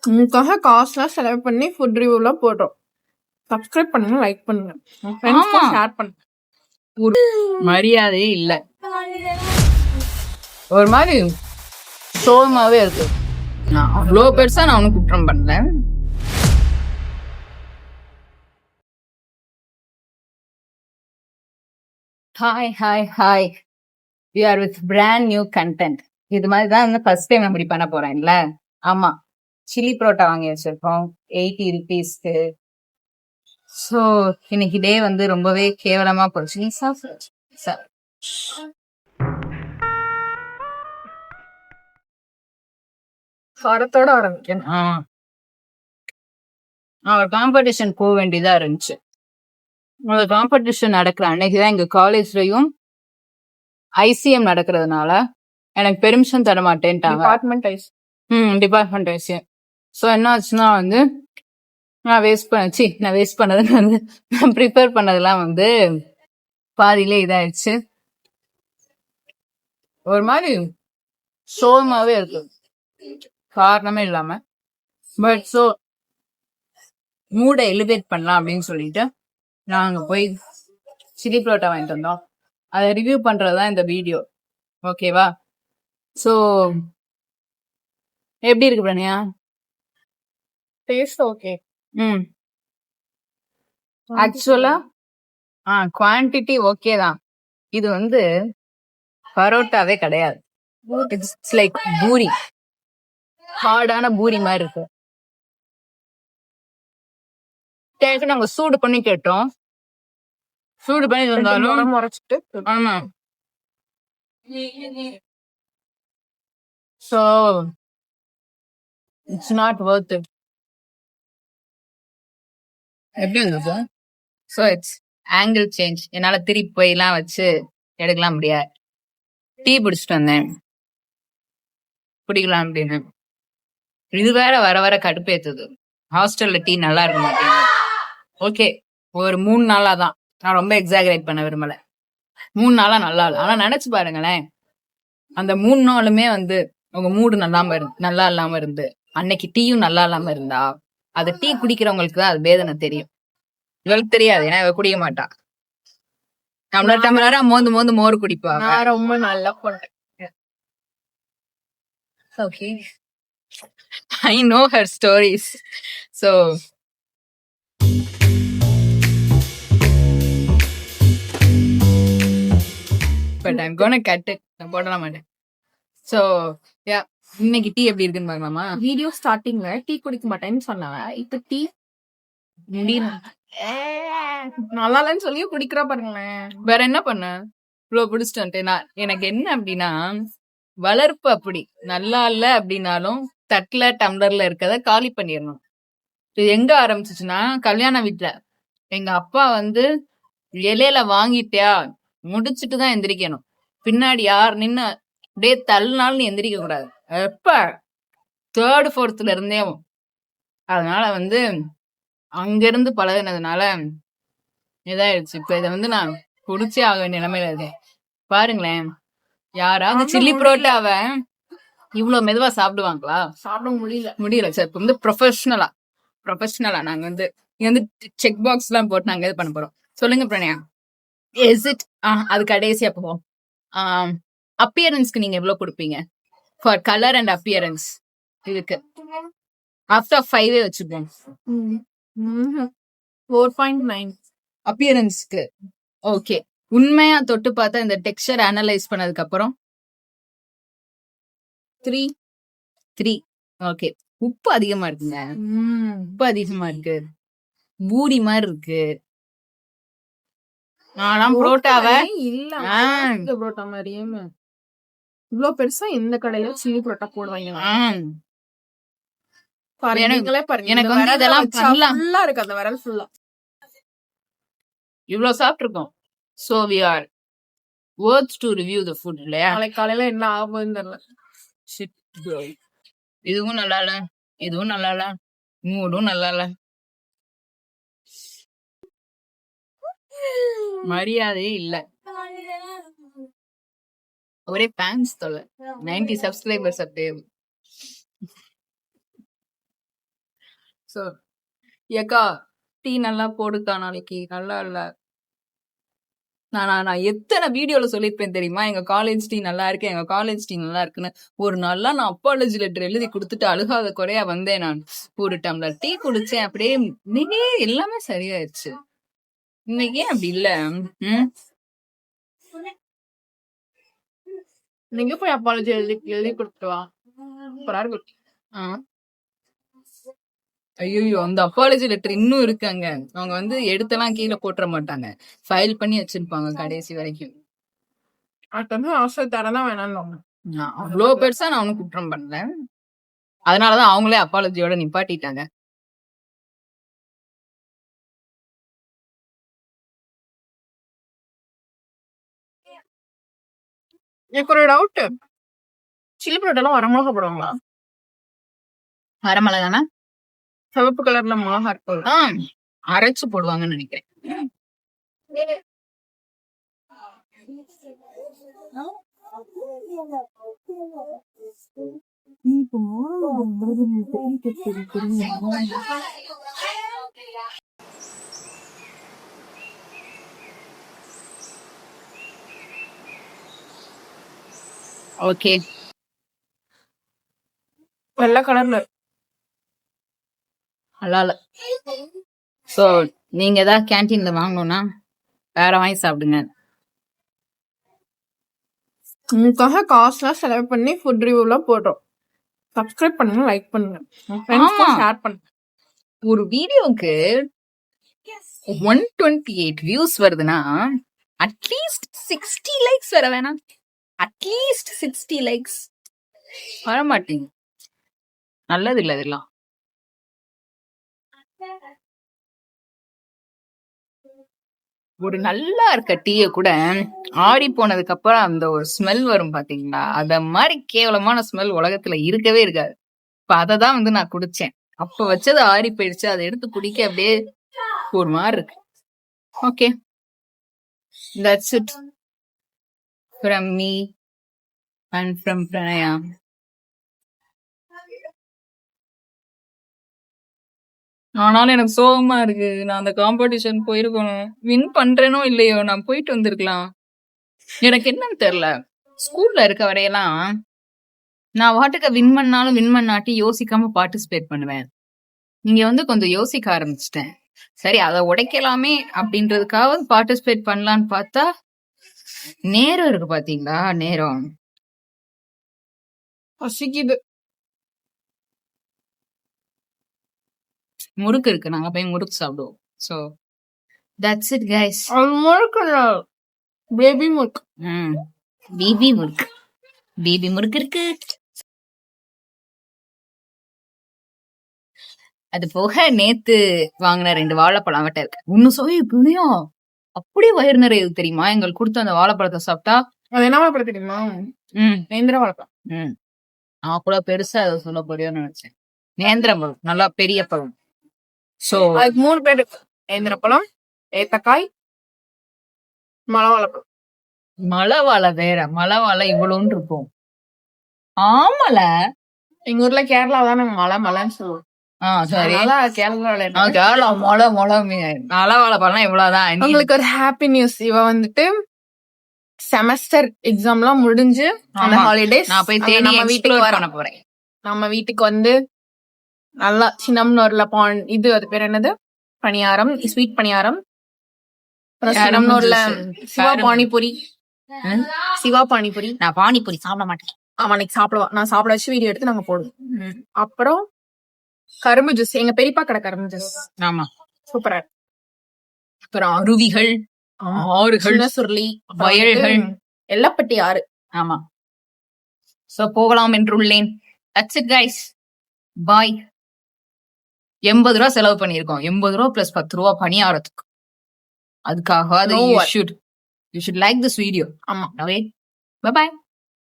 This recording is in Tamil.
உங்களுக்காக காசுலாம் செலவு பண்ணி ஃபுட் ரிவ்யூலாம் போடுறோம். சப்ஸ்கிரைப் பண்ணுங்க, லைக் பண்ணுங்க, ஃப்ரெண்ட்ஸ்க்கு ஷேர் பண்ணுங்க. ஒரு மரியாதையே இல்ல. ஒரு மாதிரி சோகமாவே இருக்கு. நான் அவ்வளோ பெருசா நான் ஒன்னும் குற்றம் பண்ணல. Hi hi hi, we are with brand new content. இது மாதிரி தான் ஃபர்ஸ்ட் டைம் நான் இப்படி பண்ண போறேன்ல. ஆமா, சில்லி பரோட்டா வாங்கி வச்சிருக்கோம் 80 rupeesக்கு. ஸோ இன்னைக்கு டே வந்து ரொம்பவே கேவலமா போச்சு. சார் காரத்தோட ஆரம்பிக்கணும். ஒரு காம்படிஷன் போக வேண்டியதா இருந்துச்சு. அந்த காம்படிஷன் நடக்கிற அன்னைக்குதான் எங்க காலேஜ்லயும் ஐசிஎம் நடக்கிறதுனால எனக்கு பெர்மிஷன் தர மாட்டேன்ட்டாங்க. Department ICM. ஸோ என்ன ஆச்சுன்னா வந்து நான் வேஸ்ட் பண்ணது வந்து நான் ப்ரிப்பேர் பண்ணதெல்லாம் வந்து பாதியிலே இதாயிடுச்சு. ஒரு மாதிரி சோகமாவே இருக்கு, காரணமே இல்லாம. பட் ஸோ மூடை எலிவேட் பண்ணலாம் அப்படின்னு சொல்லிட்டு நாங்க போய் சில்லி பரோட்டா வாங்கிட்டு வந்தோம். அதை ரிவ்யூ பண்றதுதான் இந்த வீடியோ, ஓகேவா? ஸோ எப்படி இருக்கு பிரணியா? Taste okay. ஆக்சுவலா குவான்டிட்டி ஓகே தான். இது வந்து பரோட்டாவே கிடையாது, இட்ஸ் லைக் பூரி, ஹார்டான பூரி மாதிரி இருக்கு. நாங்க சூடு பண்ணி கேட்டோம், சூடு பண்ணி வந்தாலும் முறைச்சிட்டு. ஆமா. So it's not worth it. எப்படி இருந்தது? So it's angle change. என்னால திருப்பி போயெல்லாம் வச்சு எடுக்கலாம் முடியாது. டீ பிடிச்சிட்டு வந்தேன் குடிக்கலாம் அப்படின்னு. இது வேற வர வர கடுப்பேத்துது. ஹாஸ்டல்ல டீ நல்லா இருக்க மாட்டேங்குது. ஓகே, ஒரு 3 நாளா தான், நான் ரொம்ப எக்ஸாகரேட் பண்ண விரும்பல, 3 நாளா நல்லா இல்லை. ஆனா நினைச்சு பாருங்களேன், அந்த 3 நாளுமே வந்து உங்க மூடு நல்லா இல்லாம இருந்து அன்னைக்கு டீயும் நல்லா இல்லாம இருந்தா அது டீ குடிக்கிறவங்களுக்கு தான் அது வேதனை தெரியும். இவளுக்கு தெரியாது, ஏன்னா இவ குடிக்க மாட்டா. டம்ளரா மோந்து மோர் குடிப்பா. நான் ரொம்ப நல்லா பண்றேன். Okay, I know her stories. So but I'm gonna cut it. நான் போட மாட்டேன். So yeah, இன்னைக்கு டீ எப்படி இருக்குன்னு பார்க்கலாமா? வீடியோ ஸ்டார்டிங்ல டீ குடிக்க மாட்டேன்னு சொன்னவன் இப்ப டீ நல்லா இல்லைன்னு சொல்லி குடிக்கிறா பாருங்களேன். வேற என்ன பண்ண, இவ்வளவு பிடிச்சிட்டு வந்துட்டேன். எனக்கு என்ன அப்படின்னா, வளர்ப்பு அப்படி நல்லா இல்ல அப்படின்னாலும் தட்டுல டம்ளர்ல இருக்கத காலி பண்ணிடணும். இது எங்க ஆரம்பிச்சிச்சுன்னா, கல்யாண வீட்டுல எங்க அப்பா வந்து இலையில வாங்கிட்டியா முடிச்சுட்டுதான் எந்திரிக்கணும். பின்னாடி யார் நின்னு அப்படியே தள்ளினாலும் நீ எந்திரிக்க கூடாது. எப்ப 3rd 4th இருந்தே. அதனால வந்து அங்கிருந்து பழகினதுனால இதாயிடுச்சு. இப்ப இதை வந்து நான் குடிச்சே ஆக வேண்டிய நிலைமையில இருக்கேன். பாருங்களேன், யாராவது சில்லி பரோட்டாவ இவ்வளவு மெதுவா சாப்பிடுவாங்களா? சாப்பிட முடியல சார். இப்ப வந்து ப்ரொஃபஷனலா நாங்க வந்து செக் பாக்ஸ் எல்லாம் போட்டு நாங்க இது பண்ண போறோம். சொல்லுங்க பிரணயா, இஸ் இட்? அது கடைசியா போவோம். அப்பியரன்ஸ்க்கு நீங்க எவ்வளவு கொடுப்பீங்க? ஃபார் கலர் அண்ட் அப்பியரன்ஸ் இதுக்கு ஆஃப்டர் 5 வச்சுப்போம். 4.9 அப்பியரன்ஸ்க்கு. ஓகே, உண்மையா தொட்டு பார்த்தா இந்த டெக்ஸ்சர் அனலைஸ் பண்ணதுக்கு அப்புறம் 3. ஓகே, உப்பு அதிகமா இருக்குங்க. உப்பு அதிகமா இருக்கு, பூரி மாதிரி இருக்கு. நான் புரோட்டாவை இல்ல புரோட்டா மாதிரியே இவ்வளவு பெருசா இந்த கடையில சில்லி பரோட்டா போடுவாங்க. எனக்கு வந்து இதெல்லாம் ஃபுல்லா இருக்கு, அந்த விரல் ஃபுல்லா இவ்வளவு சாப்பிட்டுருக்கோம். So we are worth to review the food இல்லையா? நாளைக்கு காலையில என்ன ஆகும்னு தெரியல. இதுவும் நல்லா இல்ல, இதுவும் நல்லா இல்ல, மூடும் நல்லா இல்ல. மரியாதையே இல்ல, ஒரே ஃபேன்ஸ் தொல்லை. 90 சப்ஸ்கிரைபர்ஸ் அப்படியே. சோ ஏக்கா டீ நல்லா போடுக்கா நாளைக்கு, நல்லா இல்ல. நான் எத்தனை வீடியோல சொல்லியிருப்பேன் தெரியுமா, எங்க காலேஜ் டீ நல்லா இருக்கு, எங்க காலேஜ் டீ நல்லா இருக்குன்னு. ஒரு நாள்லாம் நான் அப்பாலஜி லெட்டர் எழுதி கொடுத்துட்டு அழுகாத குறையா வந்தேன். நான் ஒரு டம்ளர் டீ குடிச்சேன், அப்படியே இன்னைக்கே எல்லாமே சரியாயிருச்சு. இன்னைக்கு ஏன் அப்படி இல்ல? நீங்க போய் அப்பாலஜி எழுதி கொடுத்துட்டு வா. ஐயோ, அந்த அப்பாலஜி லெட்டர் இன்னும் இருக்காங்க. அவங்க வந்து எடுத்தெல்லாம் கீழே போட்டுற மாட்டாங்க, ஃபைல் பண்ணி வச்சிருப்பாங்க கடைசி வரைக்கும். ஆசை தரதான் வேணாம். அவ்வளோ பெருசா நான் ஒன்னும் குற்றம் பண்ணல. அதனாலதான் அவங்களே அப்பாலஜியோட நிப்பாட்டிட்டாங்க. எனக்கு ஒரு டவுட், சில்லி பரோட்டா வரமிளகா போடுவாங்களா? வரமிளகானா சிவப்பு கலர்ல மிளகா இருக்கும், அரைச்சு போடுவாங்கன்னு நினைக்கிறேன். ஓகே, வெள்ளை கலர்ல ஹலால. சோ நீங்க ஏதாவது கேன்டீன்ல வாங்கணும்னா வேற வாங்கி சாப்பிடுங்க. உங்களுக்காக காசுலாம் செலவு பண்ணி ஃபுட் ரிவ்யூலாம் போடுறோம். சப்ஸ்கிரைப் பண்ணுங்க, லைக் பண்ணுங்க, ஷேர் பண்ணுங்க. ஒரு வீடியோக்கு 128 வியூஸ் வருதுன்னா அட்லீஸ்ட் 60 லைக்ஸ் வர வேணாம்? அட்லீஸ்ட் 60 லைக்ஸ் வர மாட்டீங்க. நல்லது இல்ல இதெல்லாம். ஒரு நல்லா இருக்க டீய கூட ஆறி போனதுக்கு அப்புறம் அந்த ஒரு ஸ்மெல் வரும் பாத்தீங்களா, அத மாதிரி கேவலமான ஸ்மெல் உலகத்துல இருக்கவே இருக்காது. இப்ப அததான் வந்து நான் குடிச்சேன். அப்ப வச்சது ஆறி போயிடுச்சு, அதை எடுத்து குடிக்க அப்படியே ஒரு மாதிரி இருக்கு. Okay, that's it from me and from Pranaya. ஆனாலும் எனக்கு சோகமா இருக்கு. நான் அந்த காம்படிஷன் போயிருக்கணும். வின் பண்றேனோ இல்லையோ, நான் போயிட்டு வந்திருக்கலாம். எனக்கு என்னன்னு தெரியல, ஸ்கூல்ல இருக்க வரையெல்லாம் நான் வாட்டுக்க வின் பண்ணாலும் வின் பண்ணாட்டி யோசிக்காம பார்ட்டிசிபேட் பண்ணுவேன். இங்க வந்து கொஞ்சம் யோசிக்க ஆரம்பிச்சிட்டேன். சரி, அதை உடைக்கலாமே அப்படின்றதுக்காக பார்ட்டிசிபேட் பண்ணலான்னு பார்த்தா நேரம் இருக்கு பாத்தீங்களா, நேரம் பசிக்குது. முறுக்கு இருக்கு, நாங்க போய் முறுக்கு சாப்பிடுவோம். So that's it guys. முறுக்கு பேபி முறுக்கு, பேபி முறுக்கு, பேபி முறுக்கு இருக்கு. அது போக நேத்து வாங்கின 2 வாழைப்பழம் அவட்ட இருக்கு. ஒன்னு சொல்லி புரியும், அப்படியே வயிறு நிறையுது தெரியுமா எங்களுக்கு கொடுத்த அந்த வாழைப்பழத்தை சாப்பிட்டா. அது என்ன வாழைப்பழம் தெரியுமா? நேந்திர வாழைப்பழம். நான் கூட பெருசா அதை சொல்ல போறியோன்னு நினைச்சேன். நேந்திர பழம் நல்லா பெரிய பழம். சோ அதுக்கு 3 பேர் இருக்கு, நேந்திர பழம், ஏத்தக்காய், மலை வாழைப்பழம். மலை வாழை வேற, மலை வாழை இவ்வளோன்னு இருக்கும். ஆமல எங்க ஊர்ல கேரளா தான் நாங்க மலை மலைன்னு சொல்லுவோம். சரி, கேரளா மொளை மொளை மலை வாழைப்பழம் இவ்வளவுதான். உங்களுக்கு ஒரு ஹாப்பி நியூஸ், இவ வந்துட்டு செமஸ்டர் எக்ஸாம்லாம் முடிஞ்சு அந்த ஹாலிடேஸ் நான் போய் தேடி நம்ம வீட்டுக்கு பண்ண போறேன். நம்ம வீட்டுக்கு வந்து நல்லா சின்னம்னூர்ல இது அது பேர் என்னது, பணியாரம், ஸ்வீட் பணியாரம், சின்னம்னூர்ல சிவா பானிபூரி. சிவா பானிபூரி. நான் பானிபூரி சாப்பிட மாட்டேன். அவனுக்கு சாப்பிடுவா, நான் சாப்பிட வச்சு வீடியோ எடுத்து நாங்க போடுவோம். அப்புறம் கரும்பு ஜூஸ், எங்க பெரியப்பா கடை கரும்பு ஜூஸ். ஆமா, சூப்பரா. அப்புறம் அருவிகள், ஆறுகள், சுருளி, வயல்கள், எல்லப்பட்டி ஆறு. ஆமா. சோ போகலாம் என்றுள்ளேன். That's it guys. Bye. 80 ரூபா செலவு பண்ணிருக்கோம். 80 ரூபா பிளஸ் 10 ரூபா பணியாரத்துக்கு. அதுக்காக you should like this video. ஆமா. Okay. Bye bye.